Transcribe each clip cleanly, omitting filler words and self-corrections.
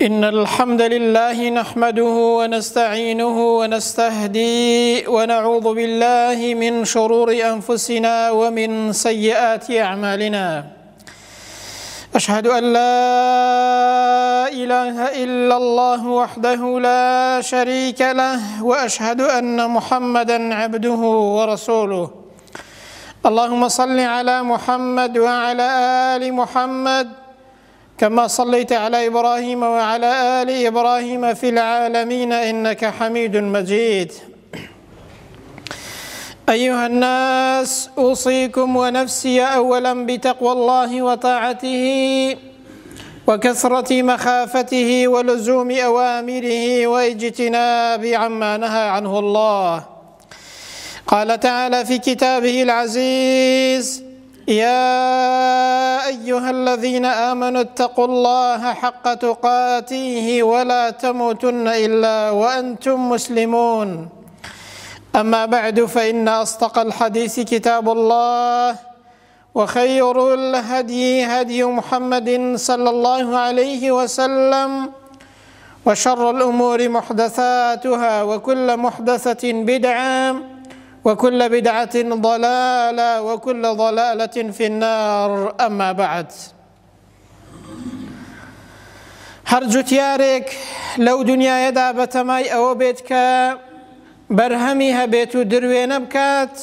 إن الحمد لله نحمده ونستعينه ونستهديه ونعوذ بالله من شرور أنفسنا ومن سيئات أعمالنا. أشهد أن لا إله إلا الله وحده لا شريك له، وأشهد أن محمدًا عبده ورسوله. اللهم صل على محمد وعلى آل محمد كما صليت على إبراهيم وعلى آل إبراهيم في العالمين إنك حميد مجيد. أيها الناس، أوصيكم ونفسي أولا بتقوى الله وطاعته وكثرة مخافته ولزوم أوامره واجتناب عما نهى عنه الله. قال تعالى في كتابه العزيز: يا أيها الذين آمنوا اتقوا الله حق تقاته ولا تموتن إلا وأنتم مسلمون. أما بعد، فإن أصدق الحديث كتاب الله، وخير الهدي هدي محمد صلى الله عليه وسلم، وشر الأمور محدثاتها، وكل محدثة بدعة، وكل بدعة ضلالة، وكل ضلالة في النار. أما بعد، هەر جوتیارێک لەو دنیایەدا بەتەمای ئەوە بێت کە بەرهەمی هەبێت و دروێنە بکات،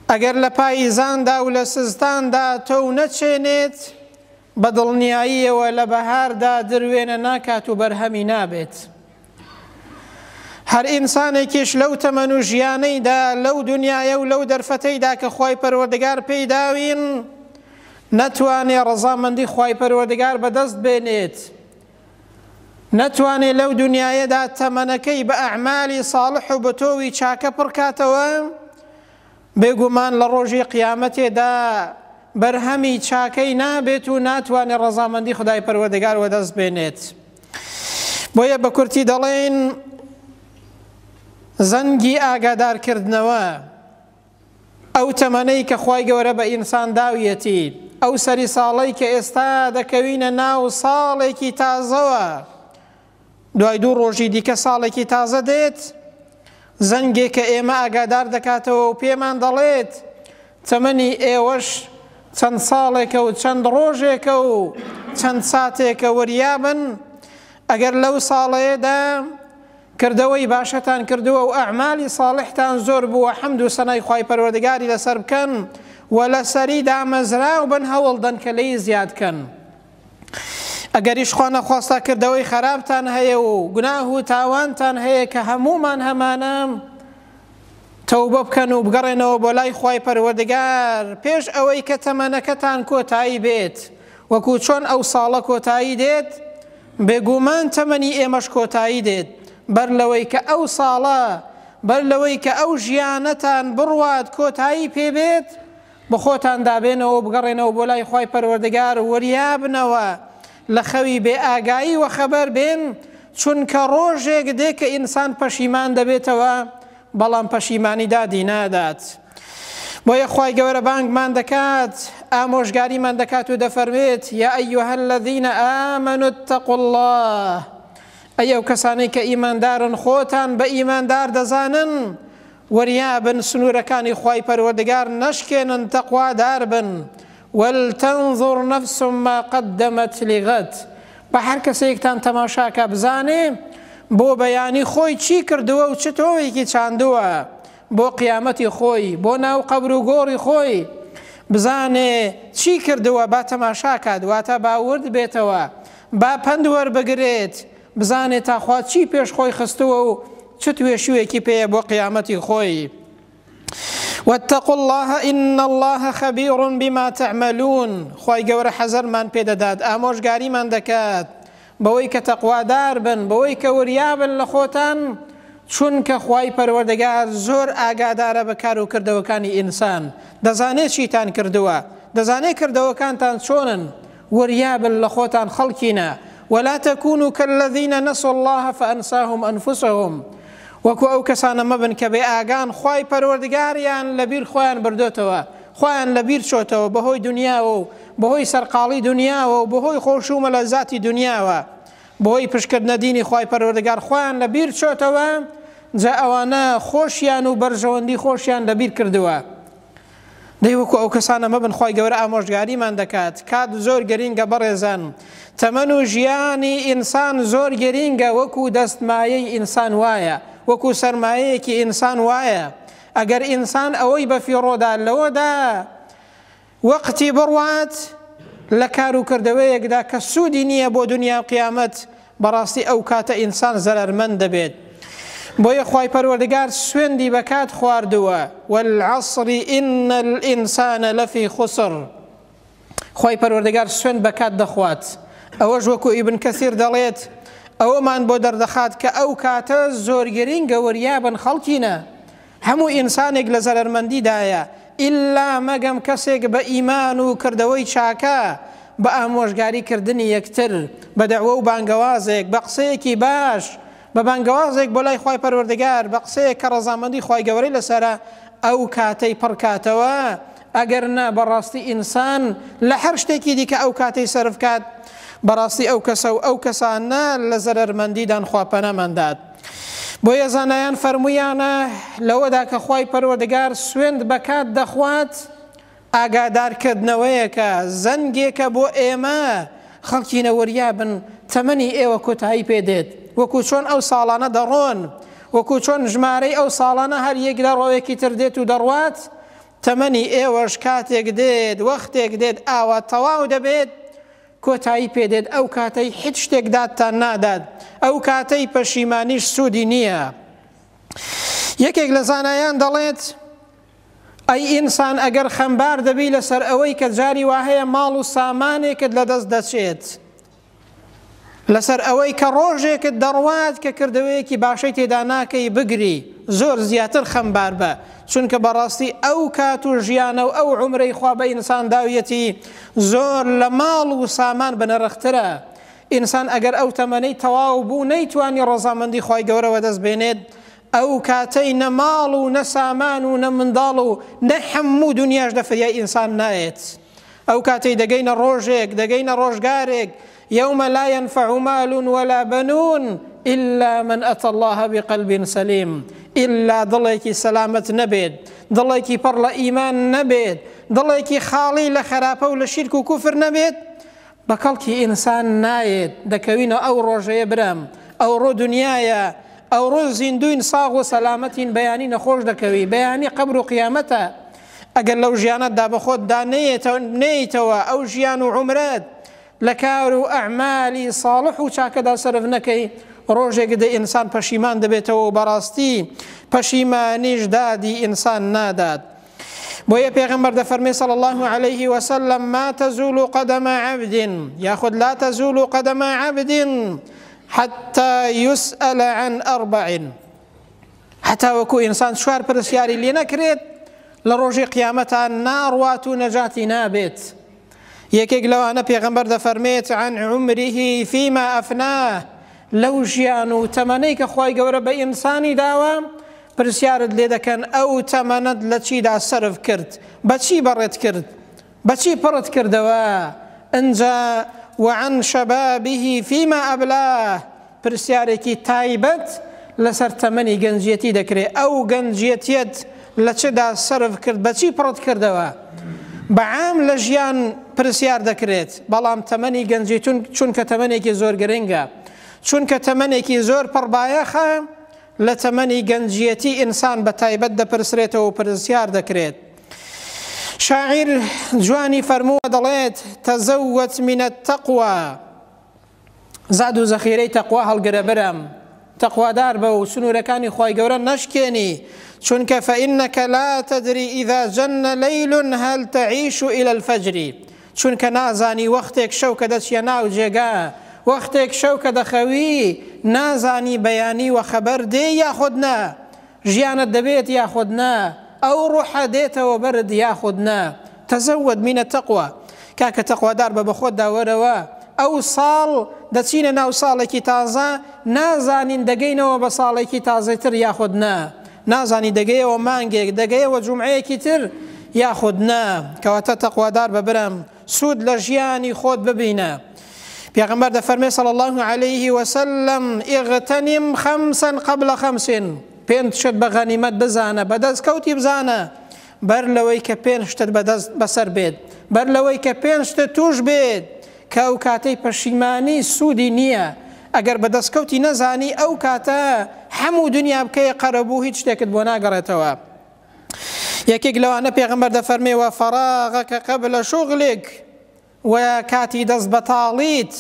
ئەگەر لە پاییزاندا و لە سزداندا تۆ نەچێنێت، بە دڵنیاییەوە لە بەهاردا دروێنە ناکات و بەرهەمی نابێت. هەر ئینسانێکیش لەو تەمەن و ژیانەیدا، لەو دنیایە و لەو دەرفەتەیدا کە خوای پەروەردگار پێی داوین، نەتوانێ ڕەزامەندی خوای پەروەردگار بەدەست بێنێت، نەتوانێ لەو دنیایەدا تەمەنەکەی بە ئەعمالی ساڵح و بە تۆوی چاکە پڕکاتەوە، بێگومان لە ڕۆژی قیامەتێدا بەرهەمی چاکەی نابێت و ناتوانێ ڕەزامەندی خودای پەروەردگار وەدەست بێنێت. بۆیە بە کورتی دەڵێن زەنگی ئاگادارکردنەوە، ئەو تەمەنەی کە خوای گەورە بە ئینسان داویەتی، ئەو سەری ساڵەی کە ئێستا دەکەوینە ناو ساڵێکی تازەوە، دوای دوو ڕۆژی دیکە ساڵێکی تازە دێت، زەنگێک کە ئێمە ئاگادار دەکاتەوە و پێمان دەڵێت تەمەنی ئێوەش چەند ساڵێکە و چەند ڕۆژێکە و چەند ساتێکە وەریابن. ئەگەر لەو ساڵەیەدا کردەوەی باشەتان کردووە و ئەعمالی ساڵحتان زۆر بووە، حەمد و سەنای خوای پەروەردگاری لەسەر بکەن و لەسەری دامەزراو بن، هەوڵدەن کە لێی زیادکەن. ئەگەریش خوا نەخواستا کردەوەی خراپتان هەیە و گوناه و تاوانتان هەیە کە هەمومان هەمانە تەوبە بکەن و بگەڕێنەوە بۆ لای خوای پەروەردگار پێش ئەوەی کە تەمەنەکەتان کۆتایی بێت، وەکو چۆن ئەو ساڵە کۆتایی دێت، بێگومان تەمەنی ئێمەش کۆتایی دێت. بەر لەوەی کە ئەو ساڵە، بەر لەوەی کە ئەو ژیانەتان بڕوات کۆتایی پێبێت، بە خۆتان دابێنەوە بگەڕێنەوە بۆ لای خوای پەروەردگار وەریابنەوە، لە خەوی بێ ئاگایی و خەبەر بێن، چونکە ڕۆژێک دێ کە ئینسان پەشیمان دەبێتەوە، بەڵام پەشیمانی دادی نادات. بۆیە خوای گەورە بانگمان دەکات، ئامۆژگاریمان دەکات و دەفەرمێت: یا ئەیوهە الەذینە ئامەنوا اتەقوا الله. ئەو کەسانەی کە ئیماندارن، خۆتان بە ئیماندار دەزانن، وەریابن سنوورەکانی خوای پەروەردگار نەشکێنن، تەقوادار بن. وەلتەنظر نەفس ما قەدەمەت لغەد. بە هەر کەسێکتان تەماشاکە بزانێ بۆ بەیانی خۆی چی کردووە و چ تۆوێکی چاندووە بۆ قیامەتی خۆی، بۆ ناو قەبر و گۆڕی خۆی، بزانێ چی کردووە، با تەماشاکات، واتە باورد بێتەوە، با پند وەربگرێت، بزانێت تاخوا چی پێش خۆی خستووە و چ توێشوێکی پێیە بۆ قیامەتی خۆی. واتقوا الله إن الله خبير بما تعملون. خوای گەورە حەزەرمان پێدەدات، ئامۆژگاریمان دەکات بەوەی کە تەقوادار بن، بەوەی کە وریابن لە خۆتان، چونکە خوای پەروەردگار زۆر ئاگادارە بە کار و کردەوەکانی ئینسان، دەزانێت چیتان کردووە، دەزانێت کردەوەکانتان چۆنن، وریابن لە خۆتان خەڵکینە. ولا تكونوا كالذين نسوا الله فأنساهم أنفسهم. وەکو ئەو کەسانە مەبن کە بێ ئاگان خوای پەروەردگاریان لەبیر خۆیان بردوتەوە خۆیان لەبیر چۆتەوە بەهۆی دنیاوە و بەهۆی سەرقاڵی دنیاوە و بەهۆی خۆش و مەلەزاتی دنیاوە بەهۆی پشکردنە دینی خوای پەروەردگار خۆیان لەبیر چۆتەوە جا ئەوانە خۆشیان و بەرژەوەندی خۆشیان لەبیر کردووە. دەیوەکو ئەو کەسانە مەبن خوای گەورە ئامۆژگاریمان دەکات کات زۆر گەرینگە بەڕێزان تەمەن و ژیانی ئینسان زۆر گەرینگە وەکو دەستمایەی ئینسان وایە وەکو سەرمایەیەکی ئینسان وایە ئەگەر ئینسان ئەوەی بەفیڕۆدا لەوەدا وەقتی بڕوات لە کار و کردەوەیەکدا کە سوودی نییە بۆ دنیا و قیامەت بەڕاستی ئەو کاتە ئینسان زەرەرمەند دەبێت. بۆیە خوای پەروەردگار سوێندی بەکات خواردووە والعصر إن الإنسان لفي خسر. خوای پەروەردگار سوێند بەکات دەخوات. ئەوەش وەکو ئیبن کەثیر دەڵێت ئەوەمان بۆ دەردەخات کە ئەو کاتە زۆر گرینگە وەریابن خەڵکینە هەموو ئینسانێک لە زەرەرمەندیدایە ئیلا مەگەم کەسێک بە ئیمان و کردەوەی چاکە بە ئامۆژگاریکردنی یەکتر بە دەعوە و بانگەوازێک بە قسەیەکی باش بە بانگەوازێک بۆ لای خوای پەروەردگار بە قسەیەک کە ڕەزامەندی خوای گەورەی لەسەرە ئەو کاتەی پڕکاتەوە ئەگەر نا بەڕاستی ئینسان لە هەر شتێکی دیکە ئەو کاتەی سەرف کات بەڕاستی ئەو کەسە و ئەو کەسانە لە زەرەرمەندیدان خوا پەناماندات. بۆیە زانایان فەرموویانە لەوەدا کە خوای پەروەردگار سوێند بەکات دەخوات ئاگادارکردنەوەیەکە زەنگێکە بۆ ئێمە خەڵکینە وەریابن تەمەنی ئێوە کۆتایی پێدێت وەکو چۆن ئەو ساڵانە دەڕۆن وەکو چۆن ژمارەی ئەو ساڵانە هەر یەک لە ڕۆیەکی تر دێت و دەڕوات تەمەنی ئێوەش کاتێک دێت وەختێک دێت ئاوا تەواو دەبێت کۆتایی پێدێت ئەو کاتەی هیچ شتێک دادتان نادات ئەو کاتەی پەشیمانیش سوودی نییە. یەکێک لە زانایان دەڵێت ئەی ئینسان ئەگەر خەمبار دەبی لەسەر ئەوەی کە جاری وهەیە ماڵ و سامانێکت لەدەست دەچێت لەسەر ئەوەی کە ڕۆژێکت دەڕوات کە کردەوەیەکی باشەی تێدا ناکەی بگری زۆر زیاتر خەمبار بە چونکە بەڕاستی ئەو کات و ژیانە و ئەو عمرەی خوا بە ئینسان داویەتی زۆر لە ماڵ و سامان بنەرەخترە. ئینسان ئەگەر ئەو تەمەنەی تەواو بوو نەیتوانی ڕەزامەندی خوای گەورەوە دەست بێنێت ئەو کاتەی نە ماڵ و نە سامان و نە منداڵ و نە هەموو دنیاش دەفریای ئینسان نایێت. ئەو کاتەی دەگەینە ڕۆژێک دەگەینە ڕۆژگارێک يوم لا ينفع مال ولا بنون إلا من أتى الله بقلب سليم إلا دڵێکی سەلامەت نەبێت دڵێکی پڕ لە ئیمان نەبێت دڵێکی خاڵی لە خراپە و لە شیرک و کوفر نەبێت بە کەڵکی ئینسان نایێت. دەکەوینە ئەو ڕۆژەیە برام ئەو ڕۆ دنیایە ئەو ڕۆ زیندوین ساغ و سەلامەتین بەیانی نەخۆش دەکەوی بەیانی قەبر و قیامەتە ئەگەر لەو ژیانەتدا بە خۆتدا نێیتەوە ئەو ژیان و عومرەت لە کار و ئەعمالی ساڵح و چاکەدا سەرف نەکەی ڕۆژێک دە ئینسان پەشیمان دەبێتەوە و بەڕاستی پەشیمانیش دادی ئینسان نادات. بۆیە پێغەمبەر دەفەرمێ صلی الله عليه وسلم ما تزول قدم عبد یاخود لا تزول قدم عبد حتى يسأل عن أربع حتى وەکو ئینسان شوار پرسیاری لێ نەکرێت لە ڕۆژی قیامەتان ناڕوات و نەجاتی نابێت. یەکێک لەوانە پێغەمبەر دەفەرمێت عن عمره فيما أفناه لەو ژیان و تەمەنەی کە خوای گەورە بە ئینسانی داوە پرسیارت لێ دەکەن ئەو تەمەنەت لە چیدا سەرف کرد بەچی بەڕێت کرد بەچی پڕت کردەوە ئەنجا وعن شبابه فيما أبلاه پرسیارێکی تایبەت لەسەر تەمەنی گەنجێتی دەکرێت ئەو گەنجێتیت لە چدا سەرف کرد بەچی پڕت کردەوە بەعام لە ژیان پرسیار دەکرێت بەڵام تەمەنی گەنجی چونکە تەمەنێکی زۆر گرنگە چونکە تەمەنێکی زۆر پڕبایەخە لە تەمەنی گەنجیەتی ئینسان بە تایبەت دەپرسرێتەوە و پرسیار دەکرێت. شاعیر جوانی فەرمووە دەڵێت تەزەوەت من التەقوى زاد و زەخیرەی تەقوا هەڵگرە برم تەقوادار بە و سنوورەکانی خوای گەورە نەشکێنی چونکە فإنك لا تدري إذا جن ليل هل تعيش إلى الفجر چونکە نازانی وەختێک شەو کە دەچیە ناو جێگا وەختێک شەو کە دەخەوی نازانی بەیانی و خەبەر دێ یاخود نا ژیانت دەبێت یاخود نا ئەو ڕوحە دێتەوە بەرد یاخود نا. تەزەوەد من التەقوى کاکە تەقوادار بە بەخۆت داوەرەوە ئەو ساڵ دەچینە ناو ساڵێکی تازە نازانین دەگەینەوە بە ساڵێکی تازەتر یاخود نا نازانی دەگەیەوە مانگێک دەگەیەوە جومعەیەکی تر یاخود نا کەواتە تەقوادار بە برم سوود لە ژیانی خۆت ببینە. پێغەمبەر دەفەرمێ صلی الله عليه وسلم اغتنم خمسا قبل خمس، پێنج شت بە غەنیمەت بزانە، بەدەستکەوتی بزانە، بەر لەوەی کە پێنج شتت بەسەر بێت، بەر لەوەی کە پێنج شتت توش بێت کە ئەو کاتەی پەشیمانی سوودی نییە. ئەگەر بەدەستکەوتی نەزانی ئەو کاتە هەموو دنیا بکەیە قەرەبوو هیچ شتێکت بۆ ناگەڕێتەوە. یەکێک لەوانە پێغەمبەر دەفەرمێ وەفەراغەکە قەبلە شوغلێک، و کاتی دەست بەتاڵیت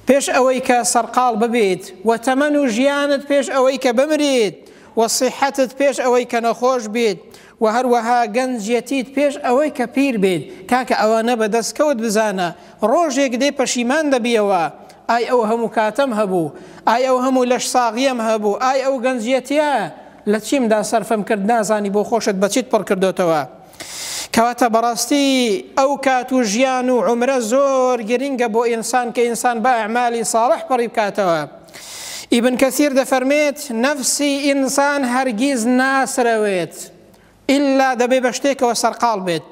پێش ئەوەی کە سەرقاڵ ببێت، و تەمەن و ژیانت پێش ئەوەی کە بمرێت، و سیحەتت پێش ئەوەی کە نەخۆش بێت، و هەروەها گەنجەتیت پێش ئەوەی کە پیر بێت. کاکە ئەوانە بەدەستکەوت بزانە، ڕۆژێک دێ پەشیمان دەبیەوە، ئای ئەو هەموو کاتەم هەبوو، ئای ئەو هەموو لەش ساغیەم هەبوو، ئای ئەو گەنجەتیە لە چیمدا سەرفەم کرد نازانی بۆ خۆشت بەچیت پڕ کردوتەوە. کەواتە بەڕاستی ئەو کات و ژیان و عومرە زۆر گرنگە بۆ ئینسان کە ئینسان بە ئەعمالی ساڵح پڕی بکاتەوە. ئیبن کەثیر دەفەرمێت نەفسی ئینسان هەرگیز ناسرەوێت ئیلا دەبێ بە شتێکەوە سەرقاڵ بێت.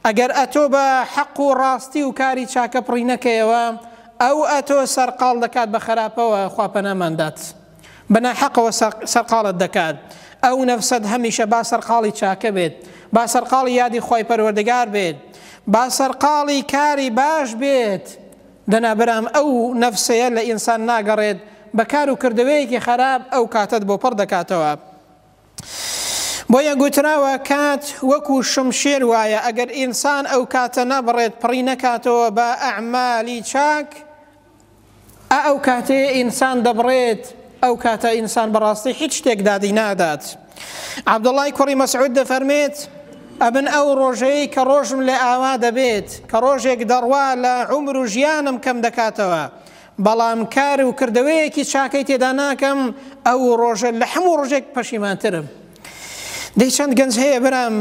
ئەگەر ئەتۆ بە حەق و ڕاستی و کاری چاکە پڕی نەکەیەوە، ئەو ئەتۆ سەرقاڵ دەکات بە خراپەوە، خوا پەناماندات بەناحەقەوە سەرقاڵت دەکات. ئەو نەفسەت هەمیشە با سەرقاڵی چاکە بێت، با سەرقاڵی یادی خۆی پەروەردگار بێت، با سەرقاڵی کاری باش بێت. دەنابرام ئەو نەفسەیە لە ئینسان ناگەڕێت بە کار و کردەوەیەکی خراپ، ئەو کاتت بۆ پڕ دەکاتەوە. بۆیە گوتراوە کات وەکو شمشێر وایە، ئەگەر ئینسان ئەو کاتە نەبڕێت پڕی نەکاتەوە بە ئەعمالی چاک، ئەو کاتەیە ئینسان دەبڕێت، ئەو کاتە ئینسان بەڕاستی هیچ شتێک دادی نادات. عەبدوڵڵای کوڕی مەسعود دەفەرمێت ئەبن ئەو ڕۆژەیە کە ڕۆژم لێ ئاوا دەبێت، کە ڕۆژێک دەڕوا لە عومر و ژیانم کەم دەکاتەوە، بەڵام کار و کردەوەیەکی چاکەی تێدا ناکەم، ئەو ڕۆژە لە هەموو ڕۆژێک پەشیمانترم. دەی چەند گەنج هەیە برام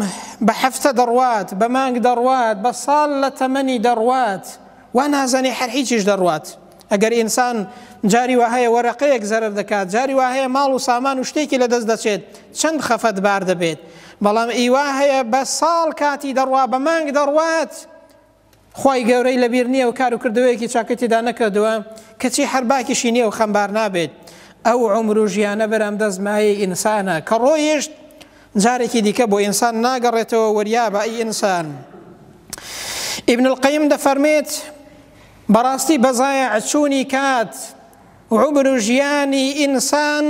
بە هەفتە دەڕوات، بە مانگ دەڕوات، بە ساڵ لە تەمەنی دەڕوات، وا نازانێ هەر هیچیش دەڕوات. ئەگەر ئینسان جاری وا هەیە وەرەقەیەک زەرر دەکات، جاری وا هەیە ماڵ و سامان و شتێکی لە دەست دەچێت، چەند خەفەت بار دەبێت. بەڵام ئیوا هەیە بە ساڵ کاتی دەڕوا، بە مانگ دەڕوات، خی گەورەی لەبیر نییە و کار و کردوەیەکی چاکەتیدا نەکردووە، کەچی هەرباکیشی نییە و خەمبار نابێت. ئەو عومر و ژیانە بەرام دەستمایە ئینسانە کە ڕۆیشت جارێکی دیکە بۆ ئینسان ناگەڕێتەوە وەریا بە ئەی ئینسان. ئیبن القەیم دەفەرمێت بەڕاستی بەزایە چوونی کات عومر و ژیانی ئینسان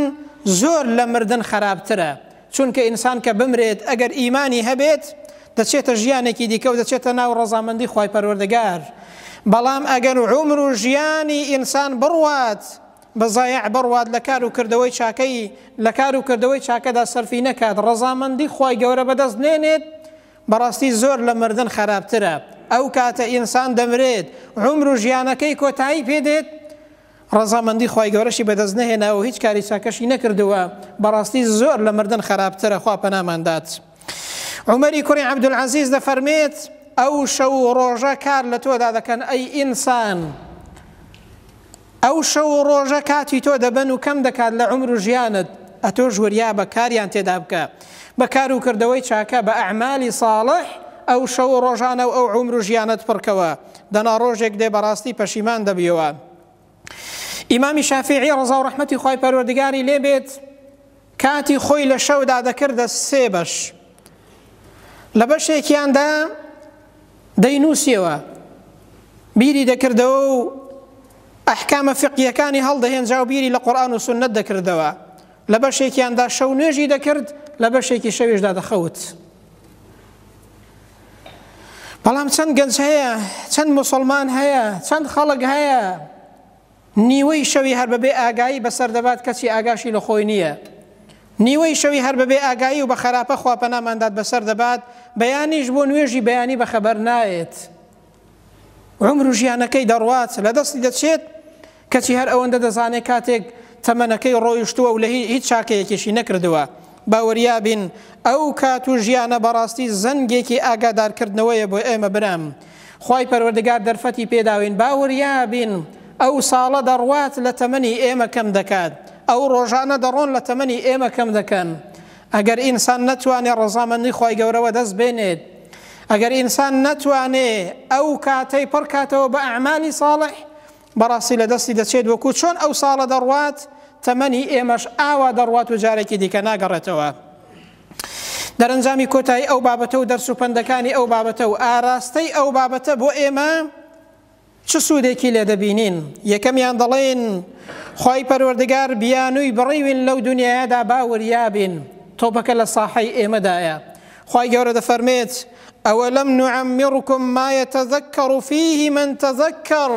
زۆر لە مردن خراپترە، چونکە ئینسان کە بمرێت ئەگەر ئیمانی هەبێت دەچێتە ژیانێکی دیکە و دەچێتە ناو ڕەزامەندی خی پەروەردگار. بەڵام ئەگەر عومر و ژیانی ئینسان بڕوات، بەزایع بڕوات لە کار و کردەوەی چاکەی، لە کار و کردەوەی چاکەدا سەرفی نەکات، ڕەزامەندی خی گەورە بەدەست نێنێت، بەڕاستی زۆر لە مردن خراپترە. ئەو کاتە ئینسان دەمرێت، عومر و ژیانەکەی کۆتایی پێدێت، ڕەزامەندی خی گەورەشی بەدەست نەهێناوە هیچ کاری چاکەشی نەکردووە، بەڕاستی زۆر لە مردن خراپترە، خوا پەناماندات. عومەری کوڕی عەبدولعەزیز دەفەرمێت ئەو شەو ڕۆژە کار لە تۆدا دەکەن ئەی ئینسان، ئەو شەو ڕۆژە کاتی تۆ دەبەن و کەم دەکات لە عومر و ژیانت، ئەتۆ ژوەریا بە کاریان تێدا بکە، بە کار و کردەوەی چاکە، بە ئەعمالی ساڵح، ئەو شەو ڕۆژانە و ئەو عومر و ژیانت پڕکەوە، دەنا ڕۆژێک دێ بەڕاستی پەشیمان دەبیەوە. ئیمامی شافیعی ڕەزا و ڕەحمەتی خی پەروەردگاری لێ بێت کاتی خۆی لە شەودا دەکردە سێ بەش، لە بەشێکیاندا دەینووسیەوە، بیری دەکردەوە و ئەحکامە فقیەکانی هەڵدەهێنجا و بیری لە قورئان و سوننەت دەکردەوە، لە بەشێکیاندا شەو نوێژی دەکرد، لە بەشێکی شەویشدا دەخەوت. بەڵام چەند گەنج هەیە، چەند موسڵمان هەیە، چەند خەڵک هەیە نیوەی شەوی هەر بەبێ ئاگایی بەسەر دەبات، کەچی ئاگاشی لە خۆی نییە، نیوەی شەوی هەر بەبێ ئاگایی و بە خراپە خوا پەناماندات بەسەر دەبات، بەیانیش بۆ نوێژی بەیانی بەخەبەر نایێت، عومر و ژیانەکەی دەڕوات لە دەستی دەچێت، کەچی هەر ئەوەندە دەزانێت کاتێک تەمەنەکەی ڕۆیشتووە و لە هیچ چاکەیەکیشی نەکردووە. باوەریابین ئەو کات و ژیانە بەڕاستی زەنگێکی ئاگادارکردنەوەیە بۆ ئێمە برام، خی پەروەردگار دەرفەتی پێداوین، باوەریابین ئەو ساڵە دەڕوات لە تەمەنی ئێمە کەم دەکات، ئەو ڕۆژانە دەڕۆن لە تەمەنی ئێمە کەم دەکەن، ئەگەر ئینسان نەتوانێت ڕەزامەندی خۆی گەورەوە دەست بێنێت، ئەگەر ئینسان نەتوانێت ئەو کاتەی پڕ کاتەوە بە ئەعمالی ساڵح، بەڕاستی لە دەستی دەچێت وەکو چۆن ئەو ساڵە دەڕوات تەمەنی ئێمەش ئاوا دەڕوات و جارێکی دیکە ناگەڕێتەوە. دەرەنجامی کۆتایی ئەو بابەتە و دەرس و پەندەکانی ئەو بابەتە و ئاراستەی ئەو بابەتە بۆ ئێمە چ سوودێکی لێ دەبینین؟ یەکەمیان دەڵێن خی پەروەردگار بیانووی بڕیوین لەو دنیادا باوریابین، تۆپەکە لە ساحەی ئێمەدایە. خی گەورە دەفەرمێت ئەوەلەم نوعەممیڕکم ما یەتەذەکەڕ فیه من تەذەکەڕ،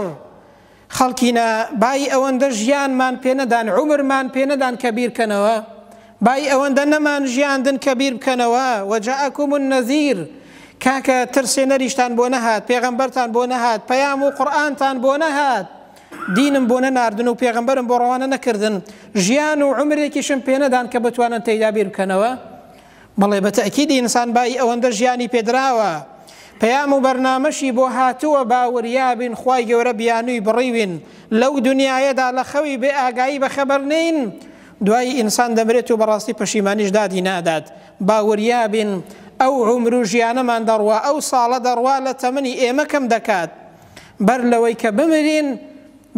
خەڵکینە بای ئەوەندە ژیانمان پێنەدان، عومرمان پێنەدان کە بیرکەنەوە، بای ئەوەندە نەمان ژیاندن کە بیر بکەنەوە. وەجاءەکم النەذیر، کاکە ترسێنەریشتان بۆ نەهات، پێغەمبەرتان بۆ نەهات، پەیام و قورئانتان بۆ نەهات، دینم بۆ نەناردن و پێغەمبەرم بۆ ڕەوانە نەکردن، ژیان و عومرێکیشم پێنەدان کە بتوانن تێیدا بیر بکەنەوە. بەڵێ بە تەئکیدی ئینسان بای ئەوەندە ژیانی پێدراوە، پەیام و بەرنامەشی بۆ هاتووە باوریابین، خوای گەورە بیانووی بڕیوین لەو دنیایەدا لە خەوی بێ ئاگایی بەخەبەر نین، دوای ئینسان دەمرێت و بەڕاستی پەشیمانیش دادی نادات. باوریابین ئەو عومر و ژیانەمان دەڕوا، ئەو ساڵە دەڕوا لە تەمەنی ئێمە کەم دەکات، بەر لەوەی کە بمرین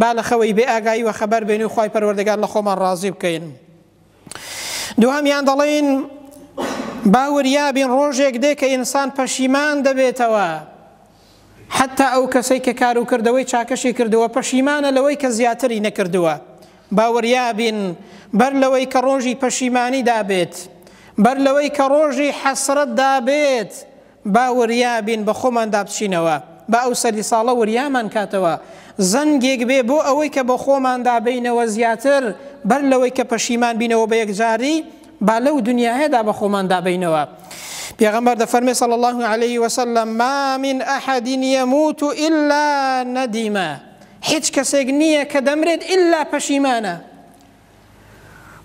با لە خەوەی بێ ئاگایی و خەبەر بێنی و خوای پەروەردگار لە خۆمان ڕازی بکەین. دوهەمیان دەڵێن باوریابین ڕۆژێک دێ کە ئینسان پەشیمان دەبێتەوە، حتا ئەو کەسەی کە کار و کردەوەی چاکەشی کردووە پەشیمانە لەوەی کە زیاتری نەکردووە. باوریابین بەر لەوەی کە ڕۆژی پەشیمانی دابێت، بەر لەوەی کە ڕۆژی حەسرەت دابێت، باوریابین بە خۆمان دابچینەوە، با ئەو سەری ساڵە وریامان کاتەوە، زەنگێک بێ بۆ ئەوەی کە بە خۆمان دابینەوە زیاتر، بەر لەوەی کە پەشیمان بینەوە بە یەکجاری، با لەو دنیاهەدا بە خۆمان دابینەوە. پێغەمبەر دەفەرمێ صلی الله عليه وسلم ما من أحد يموت إلا ندیمە، هیچ کەسێک نییە کە دەمرێت إلا پەشیمانە.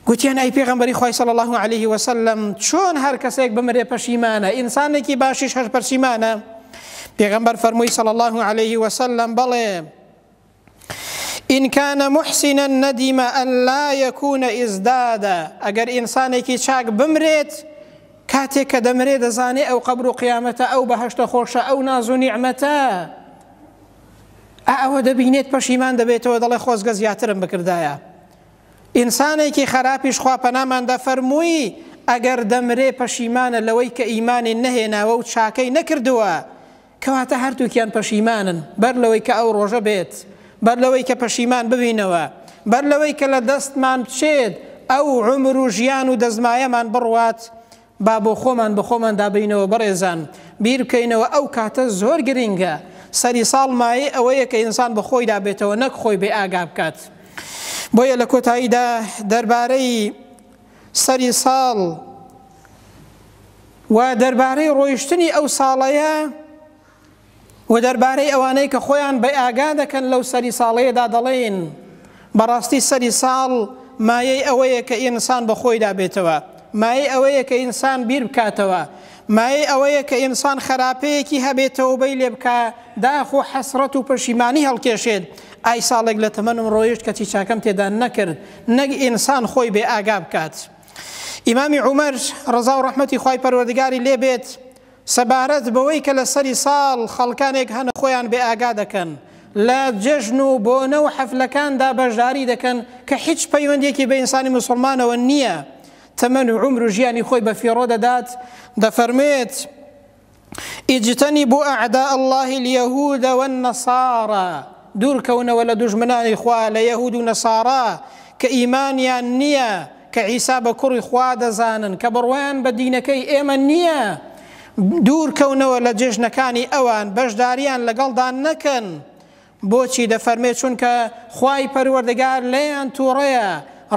گوتیان ئەی پێغەمبەری خوای صلی الله عليه وسلم چۆن هەر کەسێک بمرێ پەشیمانە؟ ئینسانێکی باشیش هەر پەشیمانە؟ پێغەمبەر فەرمووی صلی الله عليه وسلم بەڵێ إن كان محسنا ندم أن لا يكون ازدادا، ئەگەر ئینسانێکی چاک بمرێت کاتێک کە دەمرێ دەزانێ ئەو قەبر و قیامەتە، ئەو بەهەشتە خۆشە، ئەو ناز و نیعمەتە، ئەوە دەبینێت پەشیمان دەبێتەوە، دەڵێ خۆزگە زیاترم بکردایە. ئینسانێکی خراپیش خوا پەنامان دەفەرمووی ئەگەر دەمرێ پەشیمانە لەوەی کە ئیمانی نەهێناوە و چاکەی نەکردووە، کەواتە هەردووکیان پەشیمانن، بەر لەوەی کە ئەو ڕۆژە بێت، بەر لەوەی کە پەشیمان ببینەوە، بەر لەوەی کە لە دەستمان بچێت ئەو عومر و ژیان و دەزمایەمان بڕوات، با بۆ خۆمان بە خۆمان دابینەوە. بەڕێزان بیر بکەینەوە ئەو کاتە زۆر گرنگە، سەری ساڵ مایە ئەوەیە کە ئینسان بە خۆی دابێتەوە، نەک خۆی بێ ئاگا بکات. بۆیە لە کۆتاییدا دەربارەی سەری ساڵ و دەربارەی ڕۆیشتنی ئەو ساڵەیە و دەربارەی ئەوانەی کە خۆیان بە ئاگا دەکەن لەو سەری ساڵەیەدا دەڵێن بەڕاستی سەری ساڵ مایەی ئەوەیە کە ئینسان بە خۆی دابێتەوە، مایەی ئەوەیە کە ئینسان بیر بکاتەوە، مایەی ئەوەیە کە ئینسان خراپەیەکی هەبێتەوە بەی لێ بکە، داخ و حەسرەت و پەشیمانی هەڵکێشێت. ئای ساڵێک لە تەمەنم ڕۆیشت کەچی چاکەم تێدا نەکرد، نەک ئینسان خۆی بێ ئاگا بکات. ئیمامی عومەر ڕەزا و ڕەحمەتی خوای پەروەردگاری لێ بێت سەبارەت بەوەی کە لە سەری ساڵ خەڵکانێک هەنە خۆیان بێ ئاگا دەکەن، لە جەژن و بۆنە و حەفلەکاندا بەشداری دەکەن کە هیچ پەیوەندێکی بە ئینسانی موسڵمانەوە نییە، تەمەن و عومر و ژیانی خۆی بە فیڕۆ دەدات. دەفەرمێت اجتنبوا أعداء الله اليهود والنصارى، دوورکەونەوە لە دوژمنانی خوا لە یەهود و نەسارا کە ئیمانیان نییە، کە عیسا بە کوڕی خوا دەزانن، کە بڕوایان بە دینەکەی ئێمە نییە. دوورکەونەوە لە جێژنەکانی ئەوان، بەشداریان لەگەڵدان نەکەن. بۆچی؟ دەفەرمێت چونکە خوای پەروەردگار لێیان تووڕەیە،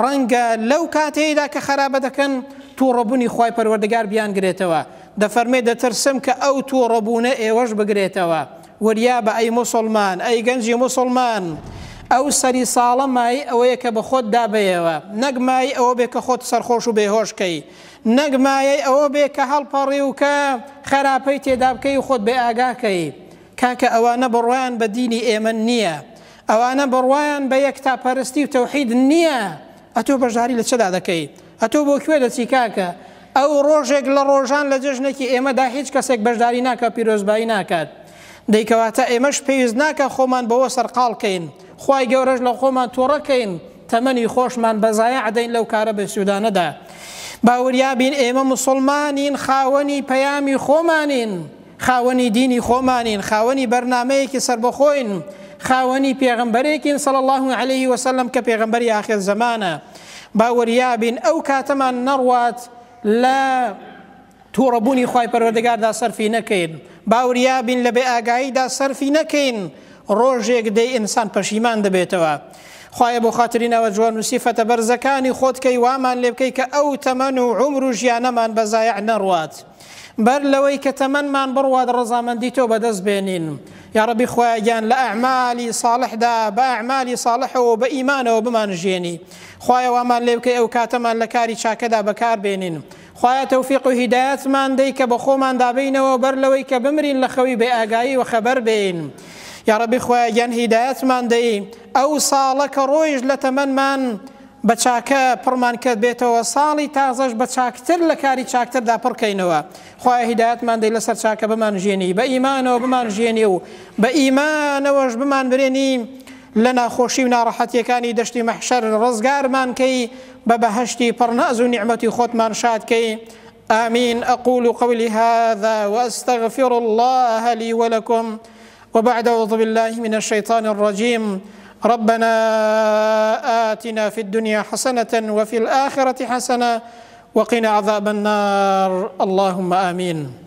ڕەنگە لەو کاتەیەدا کە خراپە دەکەن تووڕەبوونی خوای پەروەردگار بیان گرێتەوە. دەفەرمێت دەترسم کە ئەو تووڕەبوونە ئێوەش بگرێتەوە. وەریا بە ئەی موسڵمان، ئەی گەنجی موسڵمان، ئەو سەری ساڵە مای ئەوەیە کە بە خۆت دابەیەوە، نەک مای ئەوە بێ کە خۆت سەرخۆش و بێهۆشکەی، نەک مایەی ئەوە بێ کە هەڵپەڕی و کە خراپەی تێدا بکەی و خۆت بێ ئاگاکەی. کاکە ئەوانە بڕوایان بە دینی ئێمە نییە، ئەوانە بڕوایان بە یەکتاپەرستی و تەوحید نییە. ئەتۆ بەشداری لە چەدا دەکەی؟ ئەتۆ بۆ کوێ دەچی کاکە؟ ئەو ڕۆژێک لە ڕۆژان لە جژنێکی ئێمەدا هیچ کەسێک بەشداری ناکە پیرۆزبایی ناکات دەیکەواتە ئێمەش پێویست ناکە خۆمان بەوە سەرقاڵکەین خوای گەورەش لە خۆمان تۆڕەکەین تەمەنی خۆشمان بەزایە عەدەین لەو کارە بەسوودانەدا باوریابین ئێمە موسڵمانین خاوەنی پەیامی خۆمانین خاوەنی دینی خۆمانین خاوەنی بەرنامەیەکی سربەخۆین خاوەنی پێغەمبەرێکین صلی الله عليه وسلم کە پێغەمبەری آخر زمانە باوریابین ئەو کاتەمان نەڕوات لە تووڕەبوونی خوای پەروەردگاردا سەرفی نەکەین باوریابین لە بێ ئاگاییدا سەرفی نەکەین ڕۆژێک دەی ئینسان پەشیمان دەبێتەوە خوایە بۆ خاترینەوە جوان و سیفەتە بەرزەکانی خۆتکەی وامان لێ بکەی کە ئەو تەمەن و عومر و ژیانەمان بەزایع نەڕوات بەر لەوەی کە تەمەنمان بڕوات ڕەزامەندی تۆ بەدەست بێنین یا ربی خوایە گیان لە ئەعمالی ساڵحدا بە ئەعمالی ساڵحەوە بە ئیمانەوە بمانژێنی خوایە وامان لێ بکەی ئەو کاتەمان لە کاری چاکەدا بەکار بێنین خوایە تەوفیق و هیدایەتمان دەی کە بە خۆمان دابینەوە بەر لەوەی کە بمرین لە خەوی بێ ئاگایی و خەبەر بین یا ربی خوایە گیان هیدایەتمان دەی ئەو ساڵە کە ڕۆیش لە تەمەنمان بە چاکە پڕمان کرد بێتەوە ساڵی تازەش بە چاکتر لە کاری چاکتردا پڕکەینەوە خوایە هیدایەتمان دەی لەسەر چاکە بمانژێنی بە ئیمانەوە بمانژێنی و بە ئیمانەوەش بمان برێنی لە ناخۆشی و ناڕەحەتیەکانی دەشتی مەحشەر ڕزگارمان کەی بە بەهەشتی پڕناز و نیعمەتی خۆتمان شادکەی آمين. أقول قولي هذا وأستغفر الله لي ولكم وبعد أعوذ بالله من الشيطان الرجيم ربنا آتنا في الدنيا حسنة وفي الآخرة حسنة وقنا عذاب النار اللهم آمين.